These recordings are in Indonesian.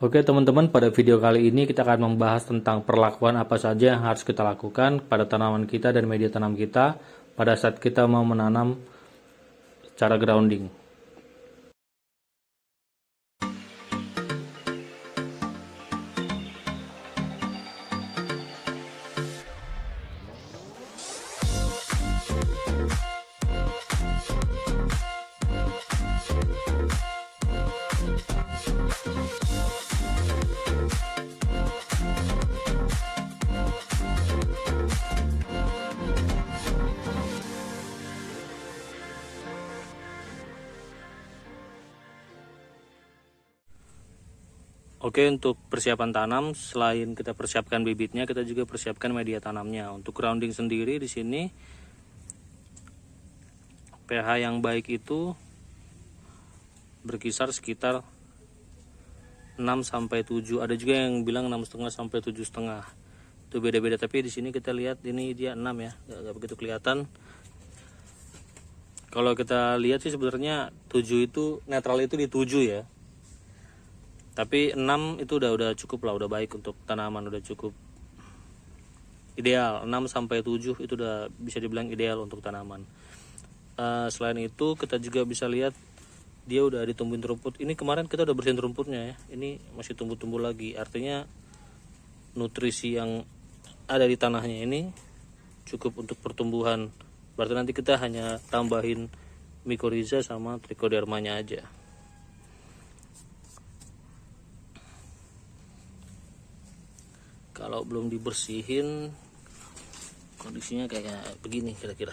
Oke teman-teman, pada video kali ini kita akan membahas tentang perlakuan apa saja yang harus kita lakukan pada tanaman kita dan media tanam kita pada saat kita mau menanam cara grounding. Oke, untuk persiapan tanam, selain kita persiapkan bibitnya, kita juga persiapkan media tanamnya. Untuk grounding sendiri di sini pH yang baik itu berkisar sekitar 6 sampai 7. Ada juga yang bilang 6,5 sampai 7,5. Itu beda-beda, tapi di sini kita lihat ini dia 6 ya, nggak begitu kelihatan. Kalau kita lihat sih sebenarnya 7 itu netral itu di 7 ya. Tapi 6 itu udah cukup lah, udah baik untuk tanaman, udah cukup ideal. 6 sampai 7 itu udah bisa dibilang ideal untuk tanaman. Selain itu kita juga bisa lihat dia udah ditumbuhin rumput. Ini kemarin kita udah bersihin rumputnya ya. Ini masih tumbuh-tumbuh lagi. Artinya nutrisi yang ada di tanahnya ini cukup untuk pertumbuhan. Berarti nanti kita hanya tambahin mycorrhiza sama trichodermanya aja. Kalau belum dibersihin kondisinya kayak begini kira-kira.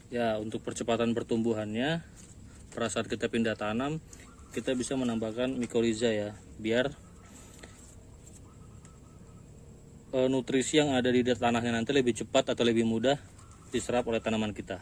Ya, untuk percepatan pertumbuhannya, pada saat kita pindah tanam, kita bisa menambahkan mycorrhiza ya, biar nutrisi yang ada di tanahnya nanti lebih cepat atau lebih mudah diserap oleh tanaman kita.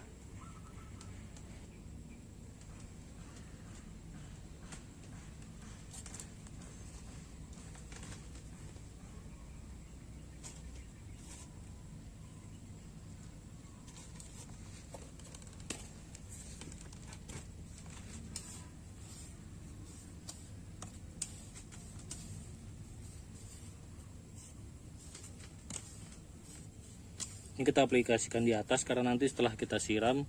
kita aplikasikan di atas karena nanti setelah kita siram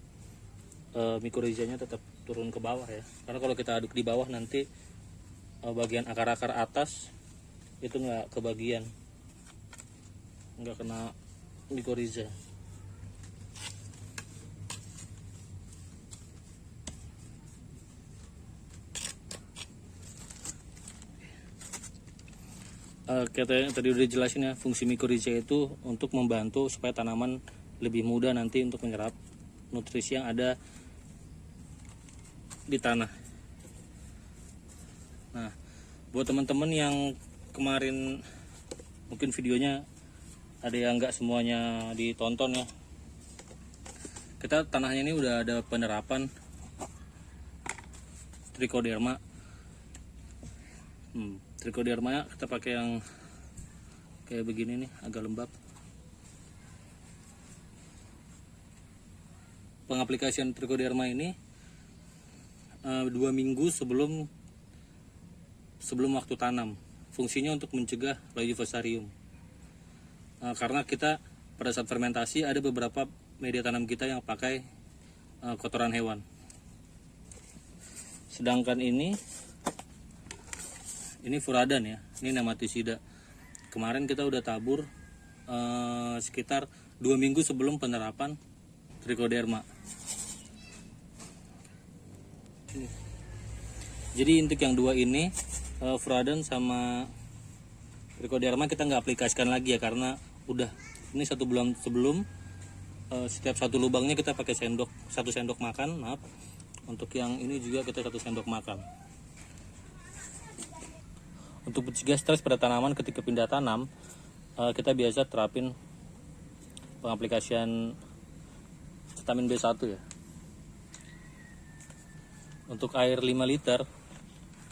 mikorizanya tetap turun ke bawah ya. Karena kalau kita aduk di bawah nanti bagian akar-akar atas itu nggak kebagian, nggak kena mikoriza. Kita tadi udah jelasin ya, fungsi mikoriza itu untuk membantu supaya tanaman lebih mudah nanti untuk menyerap nutrisi yang ada di tanah. Nah, buat teman-teman yang kemarin mungkin videonya ada yang nggak semuanya ditonton ya, kita tanahnya ini udah ada penerapan trichoderma. Trichoderma kita pakai yang kayak begini nih, agak lembab. Pengaplikasian trichoderma ini 2 minggu sebelum waktu tanam. Fungsinya untuk mencegah Loyivosarium. Karena kita pada saat fermentasi ada beberapa media tanam kita yang pakai kotoran hewan. Sedangkan ini furadan ya, ini nematisida. Kemarin kita udah tabur sekitar 2 minggu sebelum penerapan trichoderma. Jadi untuk yang dua ini furadan sama trichoderma kita nggak aplikasikan lagi ya, karena udah ini 1 bulan sebelum setiap satu lubangnya kita pakai 1 sendok makan. Maaf, untuk yang ini juga kita 1 sendok makan. Untuk mencegah stres pada tanaman ketika pindah tanam, kita biasa terapin pengaplikasian vitamin B1 ya. Untuk air 5 liter,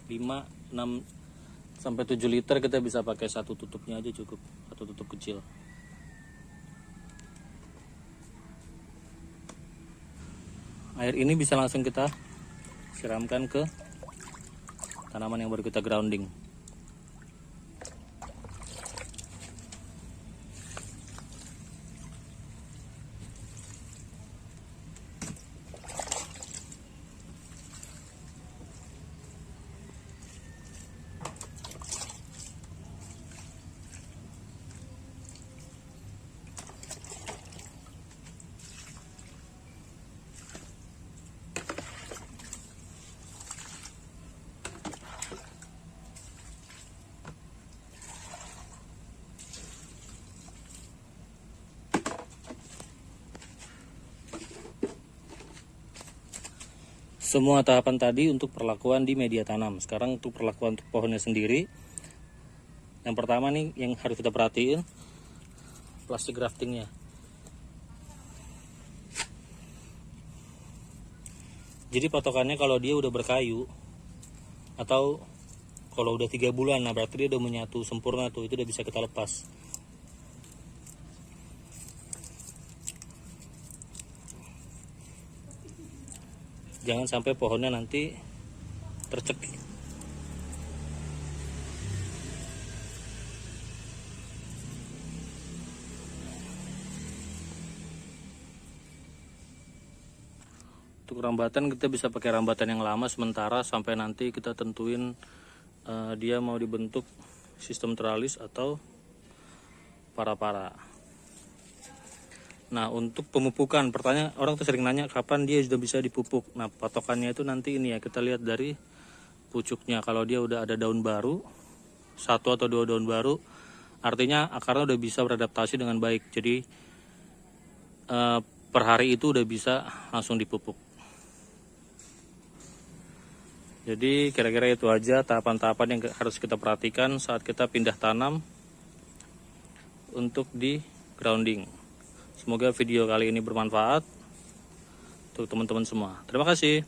5, 6 sampai 7 liter kita bisa pakai 1 tutupnya aja cukup, 1 tutup kecil. Air ini bisa langsung kita siramkan ke tanaman yang baru kita grounding. Semua tahapan tadi untuk perlakuan di media tanam. Sekarang untuk perlakuan untuk pohonnya sendiri. Yang pertama nih yang harus kita perhatiin, plastik graftingnya. Jadi patokannya kalau dia udah berkayu atau kalau udah 3 bulan, nah berarti dia udah menyatu sempurna tuh, itu udah bisa kita lepas. Jangan sampai pohonnya nanti tercekik. Untuk rambatan kita bisa pakai rambatan yang lama sementara sampai nanti kita tentuin dia mau dibentuk sistem teralis atau para-para. Nah, untuk pemupukan, pertanyaan orang tuh sering nanya kapan dia sudah bisa dipupuk. Nah, patokannya itu nanti ini ya, kita lihat dari pucuknya. Kalau dia udah ada daun baru, 1 atau 2 daun baru, artinya akarnya udah bisa beradaptasi dengan baik. Jadi per hari itu udah bisa langsung dipupuk. Jadi kira-kira itu aja tahapan-tahapan yang harus kita perhatikan saat kita pindah tanam untuk di grounding. Semoga video kali ini bermanfaat untuk teman-teman semua. Terima kasih.